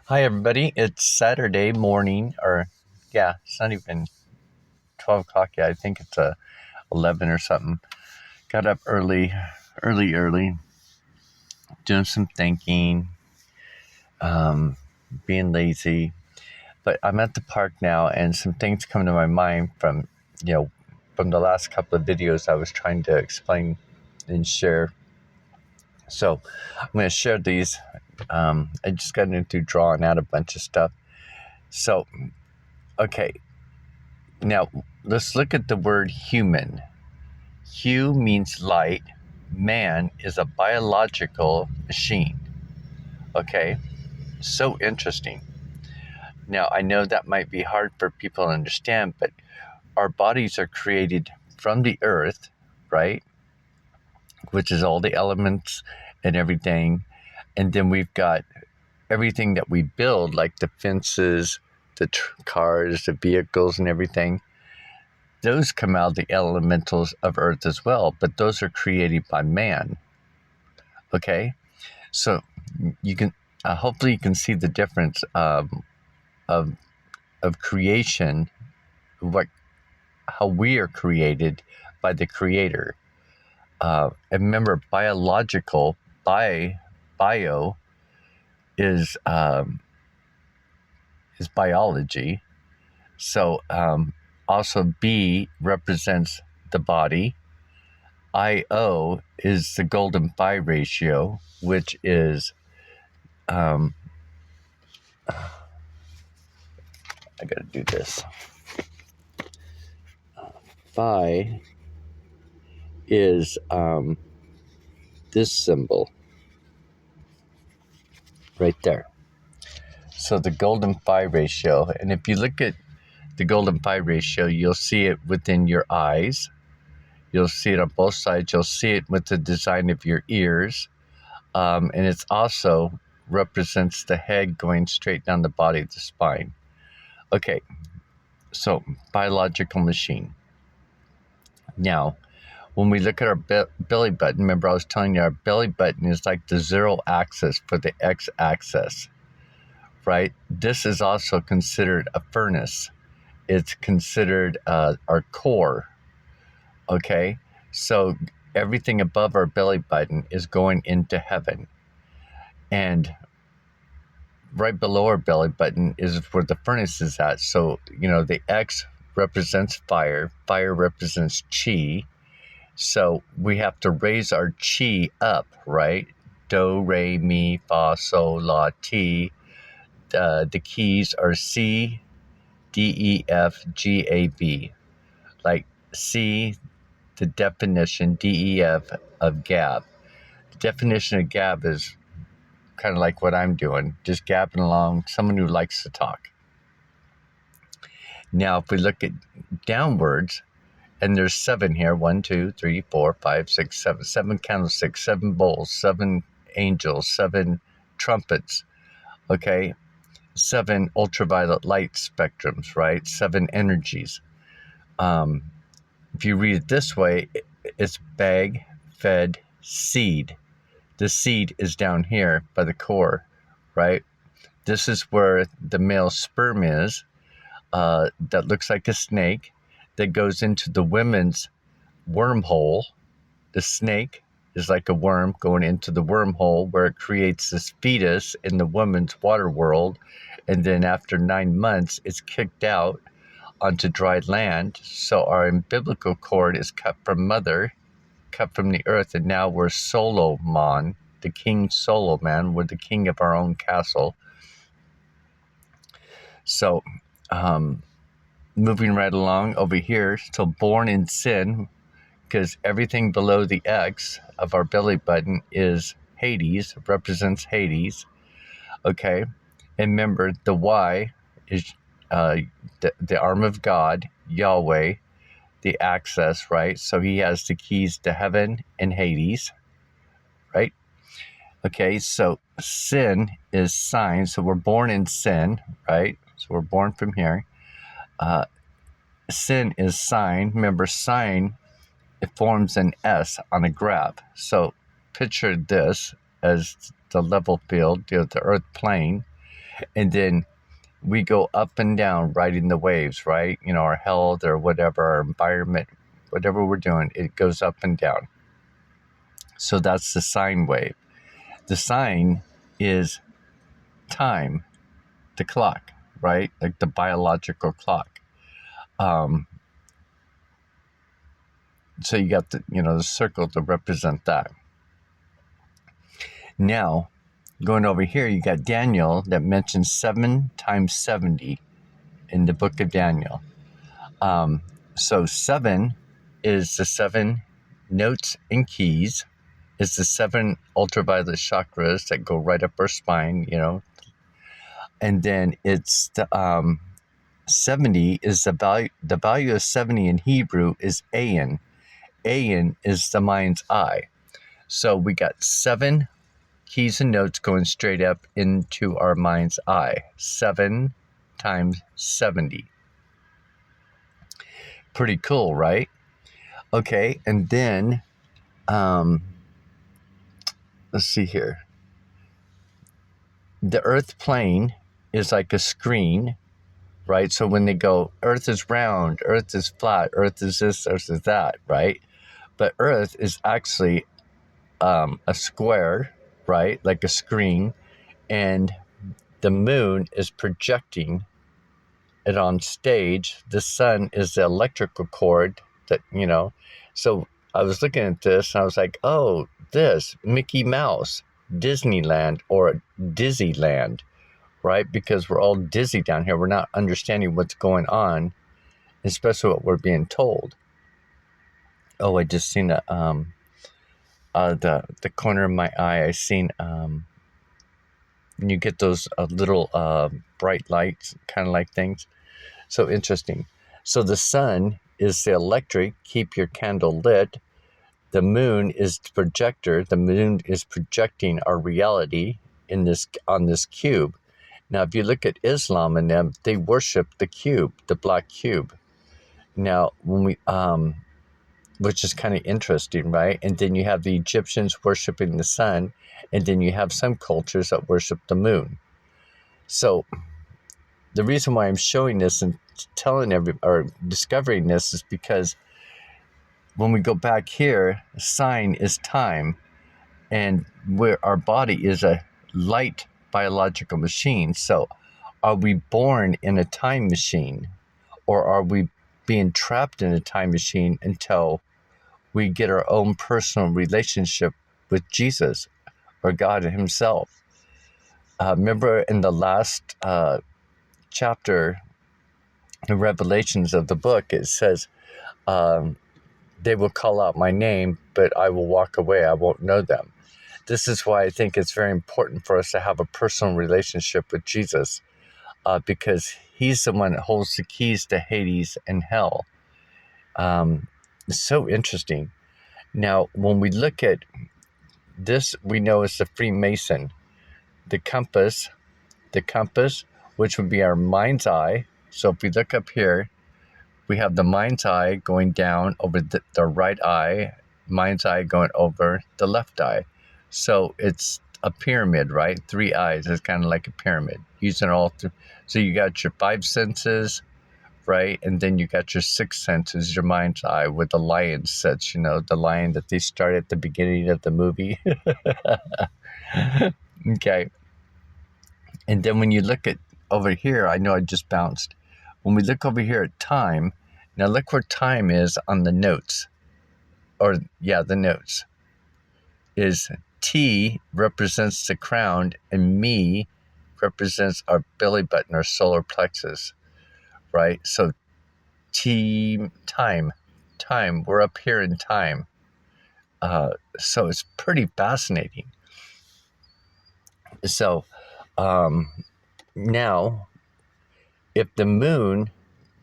Hi, everybody. It's Saturday morning, or it's not even 12 o'clock yet. I think it's 11 or something. Got up early, doing some thinking, being lazy. But I'm at the park now, and some things come to my mind from the last couple of videos I was trying to explain and share. So I'm going to share these. I just got into drawing out a bunch of stuff. So, okay. Now, let's look at the word human. Hu means light. Man is a biological machine. Okay, so interesting. Now, I know that might be hard for people to understand, but our bodies are created from the earth, right? Which is all the elements and everything. And then we've got everything that we build, like the fences, the cars, the vehicles, and everything. Those come out of the elementals of earth as well, but those are created by man. Okay, so you can hopefully you can see the difference of creation, what how we are created by the Creator. And remember, bio is biology. So also B represents the body. IO is the golden phi ratio, which is I gotta do this. Phi is this symbol right there. So the golden phi ratio, and if you look at the golden phi ratio, you'll see it within your eyes. You'll see it on both sides. You'll see it with the design of your ears. And it's also represents the head going straight down the body, the spine. Okay, so biological machine. Now, when we look at our belly button, remember I was telling you our belly button is like the 0 axis for the x-axis, right? This is also considered a furnace. It's considered our core, okay? So everything above our belly button is going into heaven. And right below our belly button is where the furnace is at. So, the X represents fire. Fire represents chi. So we have to raise our chi up, right? Do, re, mi, fa, sol, la, ti. The keys are C, D, E, F, G, A, B. Like C, the definition, D, E, F of gab. The definition of gab is kind of like what I'm doing, just gabbing along, someone who likes to talk. Now, if we look at downwards, and there's 7 here, 1, 2, 3, 4, 5, 6, 7, 7 candlesticks, 7 bowls, 7 angels, 7 trumpets, okay? 7 ultraviolet light spectrums, right? 7 energies. If you read it this way, it's bag, fed, seed. The seed is down here by the core, right? This is where the male sperm is, that looks like a snake, that goes into the women's wormhole. The snake is like a worm going into the wormhole where it creates this fetus in the woman's water world. And then after 9 months, it's kicked out onto dry land. So our umbilical cord is cut from mother, cut from the earth, and now we're Solomon, the king Solomon. We're the king of our own castle. So, moving right along over here, so born in sin, because everything below the X of our belly button is Hades, represents Hades, okay? And remember, the Y is the arm of God, Yahweh, the access, right? So he has the keys to heaven and Hades, right? Okay, so sin is sign. So we're born in sin, right? So we're born from here. Sin is sign. Remember, sign, it forms an S on a graph. So picture this as the level field, the earth plane. And then we go up and down riding the waves, right? Our health or whatever, our environment, whatever we're doing, it goes up and down. So that's the sine wave. The sine is time, the clock, right? Like the biological clock. So you got the circle to represent that. Now, going over here, you got Daniel that mentions 7 times 70 in the book of Daniel. So 7 is the 7 notes and keys. It's the 7 ultraviolet chakras that go right up our spine, And then it's the 70 is the value. The value of 70 in Hebrew is ayin. Ayin is the mind's eye. So we got 7 keys and notes going straight up into our mind's eye. 7 times 70. Pretty cool, right? Okay, and then let's see here. The earth plane is like a screen, right? So when they go, earth is round, earth is flat, earth is this, earth is that, right? But earth is actually a square, right? Like a screen. And the moon is projecting it on stage. The sun is the electrical cord that, So I was looking at this and I was like, oh, this, Mickey Mouse, Disneyland or Dizzyland, right? Because we're all dizzy down here. We're not understanding what's going on, especially what we're being told. Oh, I just seen the corner of my eye. I seen you get those little bright lights, kind of like things. So interesting. So the sun is the electric, keep your candle lit. The moon is the projector. The moon is projecting our reality on this cube. Now, if you look at Islam and them, they worship the cube, the black cube. Now, when we which is kind of interesting, right? And then you have the Egyptians worshiping the sun, and then you have some cultures that worship the moon. So the reason why I'm showing this and discovering this is because when we go back here, sine is time, and where our body is a light biological machine. So are we born in a time machine, or are we being trapped in a time machine until we get our own personal relationship with Jesus or God himself? Remember in the last chapter, the Revelations of the book, it says, they will call out my name, but I will walk away. I won't know them. This is why I think it's very important for us to have a personal relationship with Jesus, because he's the one that holds the keys to Hades and hell. It's so interesting. Now, when we look at this, we know it's the Freemason, the compass, which would be our mind's eye. So if we look up here, we have the mind's eye going down over the right eye, mind's eye going over the left eye. So it's a pyramid, right? 3 eyes is kind of like a pyramid. Using all so you got your 5 senses, right? And then you got your 6th senses, your mind's eye, where the lion sits, the lion that they start at the beginning of the movie. Okay. And then when you look at over here, I know I just bounced. When we look over here at time, now look where time is on the notes. The notes. Is T represents the crown, and me represents our belly button, our solar plexus, right? So time, we're up here in time. So it's pretty fascinating. So now, if the moon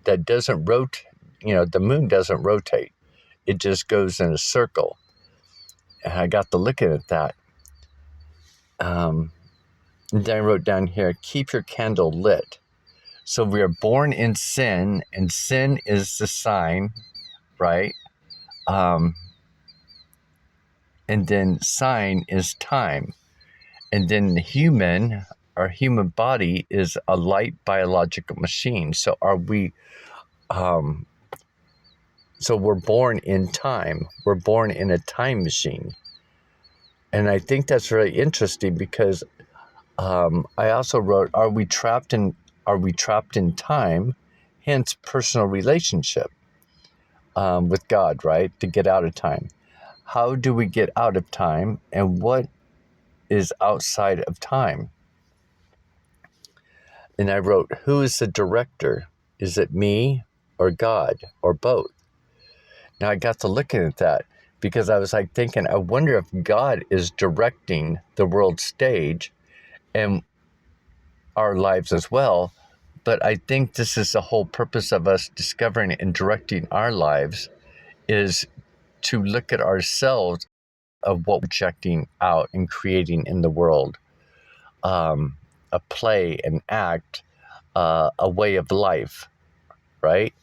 that doesn't rotate, the moon doesn't rotate. It just goes in a circle. And I got to looking at that. And then I wrote down here, keep your candle lit. So we are born in sin, and sin is the sign, right? And then sign is time. And then the human, our human body is a light biological machine. So so we're born in time. We're born in a time machine. And I think that's really interesting because I also wrote, are we trapped in time? Hence personal relationship with God, right? To get out of time. How do we get out of time, and what is outside of time? And I wrote, who is the director? Is it me or God or both? Now I got to looking at that because I was like thinking, I wonder if God is directing the world stage and our lives as well. But I think this is the whole purpose of us discovering and directing our lives, is to look at ourselves of what we're projecting out and creating in the world. A play, an act, a way of life, right?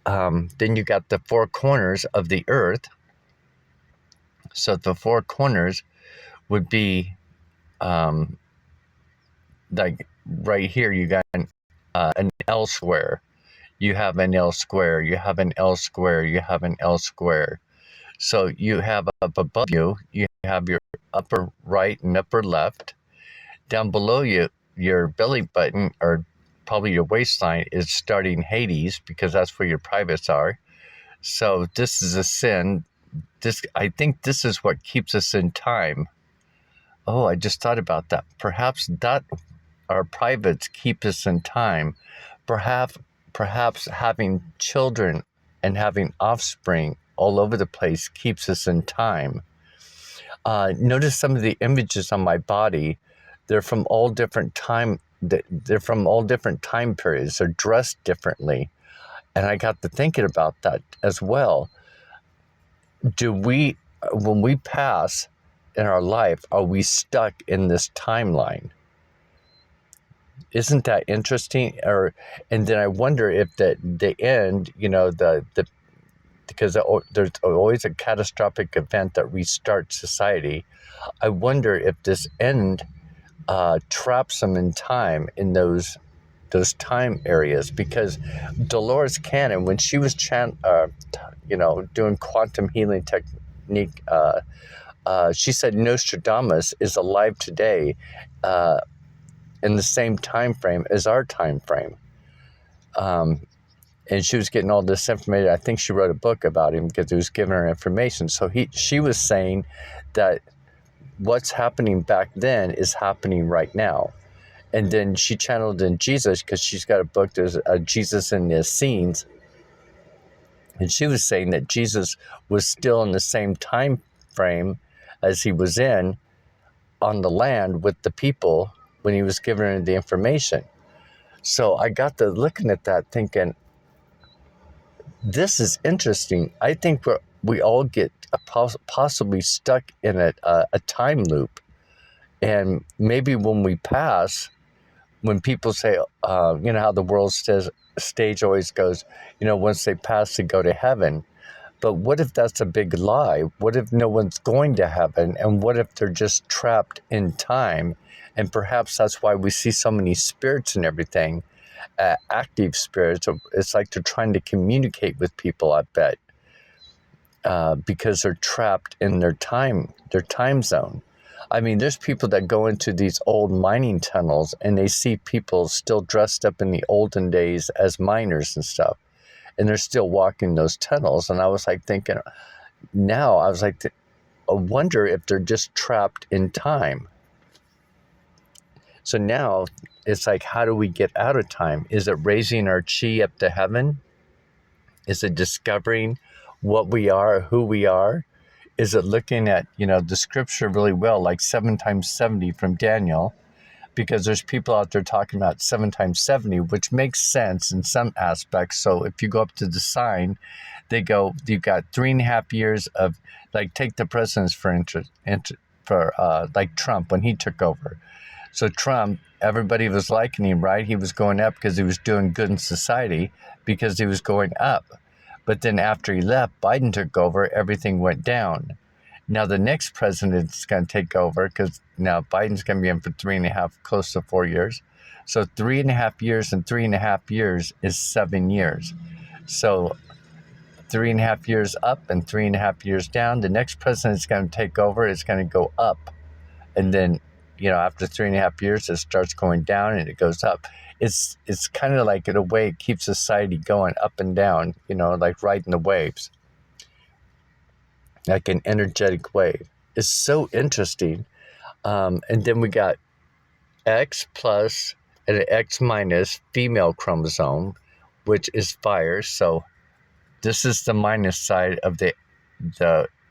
Then you got the four corners of the earth. So the four corners would be like right here, you got an L square. You have an L square. You have an L square. You have an L square. So you have up above you, you have your upper right and upper left. Down below you, your belly button, or probably your waistline, is starting Hades, because that's where your privates are. So this is a sin. I think this is what keeps us in time. Oh, I just thought about that. Perhaps that our privates keep us in time. Perhaps having children and having offspring all over the place keeps us in time. Notice some of the images on my body. They're from all different time. They're from all different time periods. They're dressed differently, and I got to thinking about that as well. When we pass in our life, are we stuck in this timeline? Isn't that interesting? And then I wonder if the end, because there's always a catastrophic event that restarts society. I wonder if this end traps them in time, in those time areas, because Dolores Cannon, when she was doing quantum healing technique, she said Nostradamus is alive today in the same time frame as our time frame. And she was getting all this information. I think she wrote a book about him because he was giving her information. So she was saying that what's happening back then is happening right now. And then she channeled in Jesus, because she's got a book, there's Jesus in the Essenes. And she was saying that Jesus was still in the same time frame as he was in on the land with the people when he was giving her the information. So I got to looking at that thinking, this is interesting. I think we all get possibly stuck in a time loop. And maybe when we pass, when people say, how the world stage always goes, once they pass, they go to heaven. But what if that's a big lie? What if no one's going to heaven? And what if they're just trapped in time? And perhaps that's why we see so many spirits and everything, active spirits. It's like they're trying to communicate with people, I bet, because they're trapped in their time zone. I mean, there's people that go into these old mining tunnels and they see people still dressed up in the olden days as miners and stuff. And they're still walking those tunnels. And I was like thinking, I wonder if they're just trapped in time. So now it's like, how do we get out of time? Is it raising our chi up to heaven? Is it discovering what we are, who we are? Is it looking at, the scripture really well, like 7 times 70 from Daniel? Because there's people out there talking about 7 times 70, which makes sense in some aspects. So if you go up to the sign, they go, you've got 3.5 years of, like, take the presidents for like Trump when he took over. So Trump, everybody was liking him, right? He was going up because he was doing good in society, because he was going up. But then after he left, Biden took over, everything went down. Now, the next president is going to take over because now Biden's going to be in for 3.5, close to 4 years. So 3.5 years and 3.5 years is 7 years. So 3.5 years up and 3.5 years down. The next president is going to take over. It's going to go up. And then, after 3.5 years, it starts going down and it goes up. It's kind of like, in a way, it keeps society going up and down, like riding the waves, like an energetic wave. It's so interesting. And then we got X plus and an X minus female chromosome, which is fire. So this is the minus side of the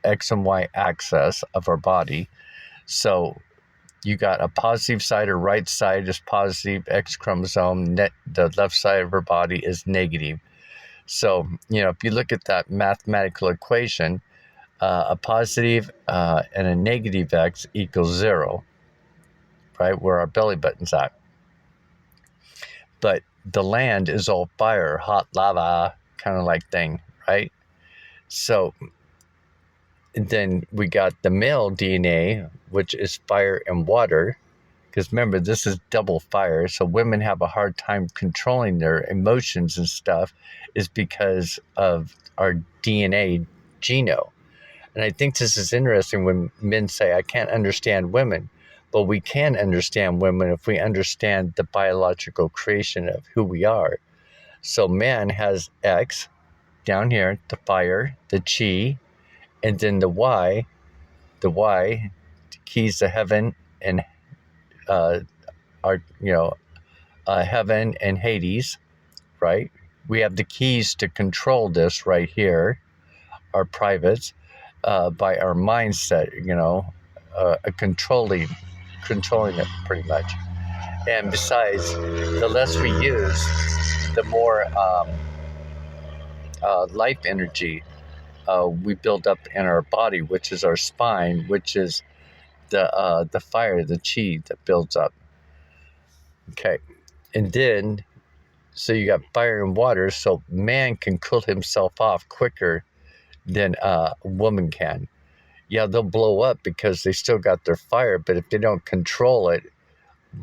X and Y axis of our body. So you got a positive side or right side is positive X chromosome. The left side of our body is negative. So, if you look at that mathematical equation, a positive and a negative X equals 0, right? Where our belly button's at. But the land is all fire, hot lava kind of like thing, right? So then we got the male DNA, which is fire and water. Because remember, this is double fire. So women have a hard time controlling their emotions and stuff is because of our DNA genome. And I think this is interesting when men say, I can't understand women. But we can understand women if we understand the biological creation of who we are. So man has X down here, the fire, the chi, and then the Y, the keys to heaven and heaven and Hades, right? We have the keys to control this right here, our privates, by our mindset, controlling it pretty much. And besides, the less we use, the more life energy we build up in our body, which is our spine, which is the fire, the chi that builds up. Okay, and then so you got fire and water, so man can cool himself off quicker than a woman can. Yeah, they'll blow up because they still got their fire, but if they don't control it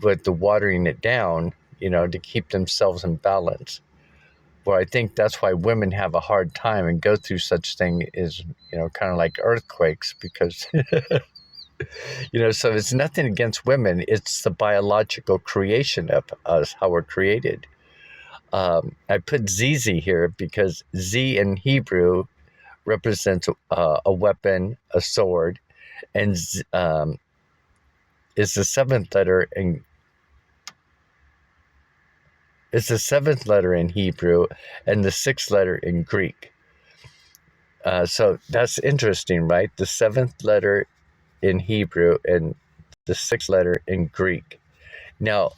with the watering it down, to keep themselves in balance. Well, I think that's why women have a hard time and go through such thing is, kind of like earthquakes because, so it's nothing against women. It's the biological creation of us, how we're created. I put ZZ here because Z in Hebrew represents a weapon, a sword, and is the seventh letter in Hebrew and the sixth letter in Greek. So that's interesting, right? The seventh letter in Hebrew and the sixth letter in Greek. Now,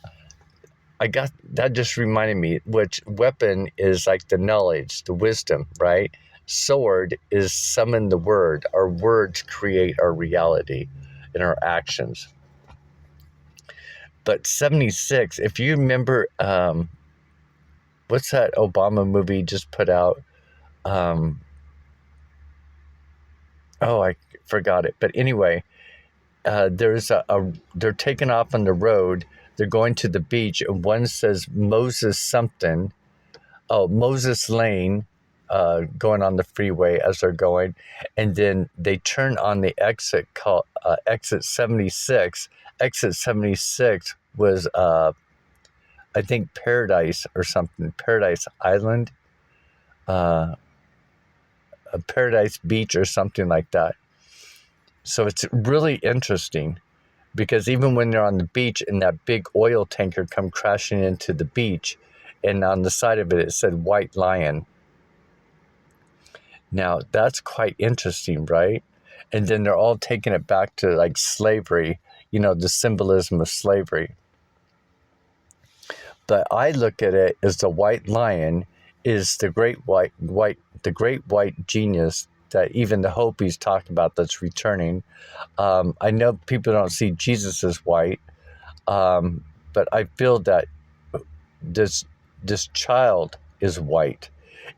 that just reminded me, which weapon is like the knowledge, the wisdom, right? Sword is summon the word. Our words create our reality and our actions. But 76, if you remember, what's that Obama movie just put out? I forgot it. But anyway, there's they're taking off on the road. They're going to the beach, and one says Moses something. Oh, Moses Lane, going on the freeway as they're going, and then they turn on the exit called exit 76. Exit 76 was I think Paradise or something, Paradise Island, a Paradise Beach or something like that. So it's really interesting because even when they're on the beach and that big oil tanker come crashing into the beach, and on the side of it said White Lion. Now that's quite interesting, right? And then they're all taking it back to like slavery, the symbolism of slavery. But I look at it as the white lion is the great white genius that even the Hopis talk about that's returning. I know people don't see Jesus as white, but I feel that this child is white.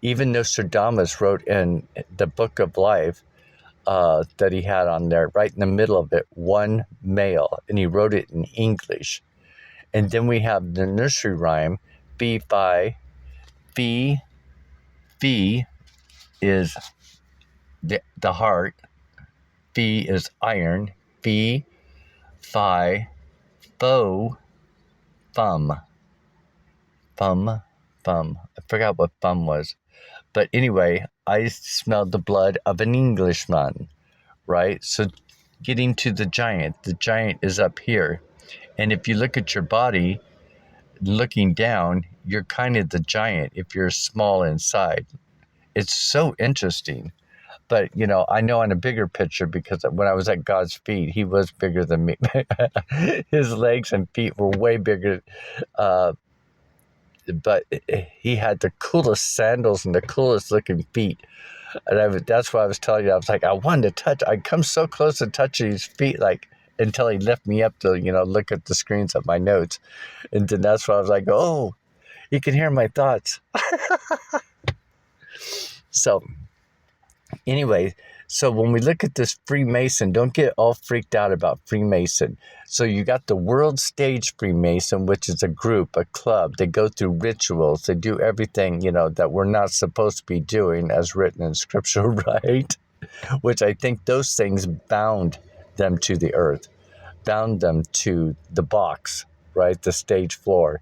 Even Nostradamus wrote in the Book of Life, that he had on there, right in the middle of it, one male, and he wrote it in English. And then we have the nursery rhyme, fee, fi, fee, fee is the heart, fee is iron, fee, fi, fo, fum, fum, fum. I forgot what fum was. But anyway, I smelled the blood of an Englishman, right? So getting to the giant is up here. And if you look at your body, looking down, you're kind of the giant if you're small inside. It's so interesting. But, I know on a bigger picture, because when I was at God's feet, he was bigger than me. His legs and feet were way bigger. But he had the coolest sandals and the coolest looking feet. And that's what I was telling you. I was like, I wanted to touch. I'd come so close to touching his feet, until he lifted me up to, look at the screens of my notes. And then that's why I was like, oh, he can hear my thoughts. So anyway, so when we look at this Freemason, don't get all freaked out about Freemason. So you got the world stage Freemason, which is a group, a club. They go through rituals. They do everything, that we're not supposed to be doing as written in scripture, right? Which I think those things bound them to the earth, bound them to the box, right? The stage floor.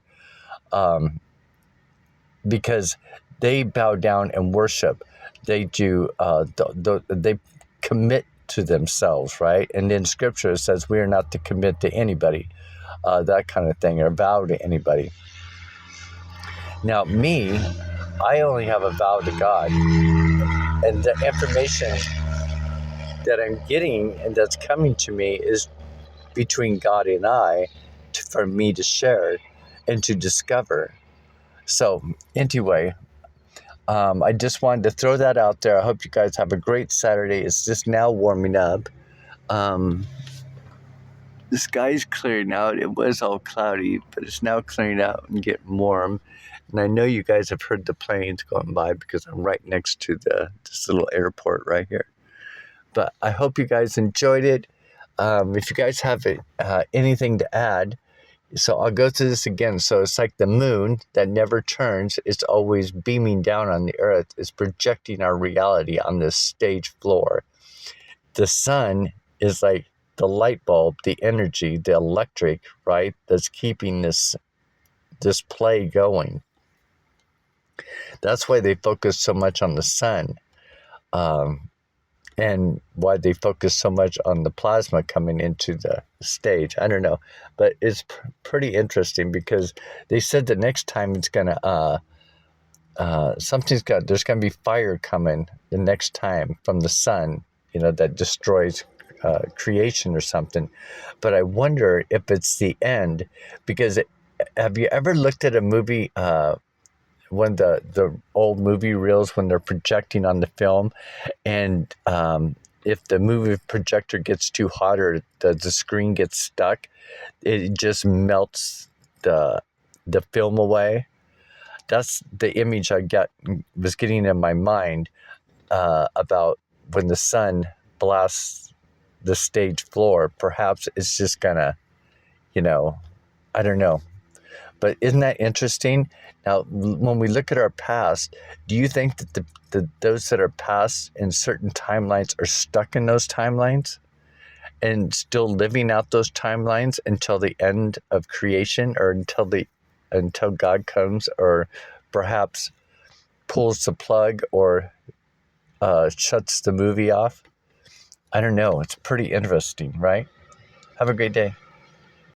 Because they bow down and worship. They do, they commit to themselves, right? And in scripture it says we are not to commit to anybody, that kind of thing, or vow to anybody. Now me, I only have a vow to God. And the information that I'm getting and that's coming to me is between God and I, for me to share and to discover. So anyway, I just wanted to throw that out there. I hope you guys have a great Saturday. It's just now warming up. The sky's clearing out. It was all cloudy, but it's now clearing out and getting warm. And I know you guys have heard the planes going by because I'm right next to this little airport right here. But I hope you guys enjoyed it. If you guys have anything to add, so I'll go through this again. So it's like the moon that never turns. It's always beaming down on the earth. It's projecting our reality on this stage floor. The sun is like the light bulb, the energy, the electric, right? That's keeping this play going. That's why they focus so much on the sun. And why they focus so much on the plasma coming into the stage. I don't know. But it's pretty interesting because they said the next time it's going to, there's going to be fire coming the next time from the sun, that destroys creation or something. But I wonder if it's the end, because have you ever looked at a movie, when the old movie reels, when they're projecting on the film, and if the movie projector gets too hot or the screen gets stuck, it just melts the film away. That's the image I was getting in my mind about when the sun blasts the stage floor. Perhaps it's just gonna, I don't know. But isn't that interesting? Now, when we look at our past, do you think that those that are past in certain timelines are stuck in those timelines and still living out those timelines until the end of creation, or until God comes, or perhaps pulls the plug, or shuts the movie off? I don't know. It's pretty interesting, right? Have a great day.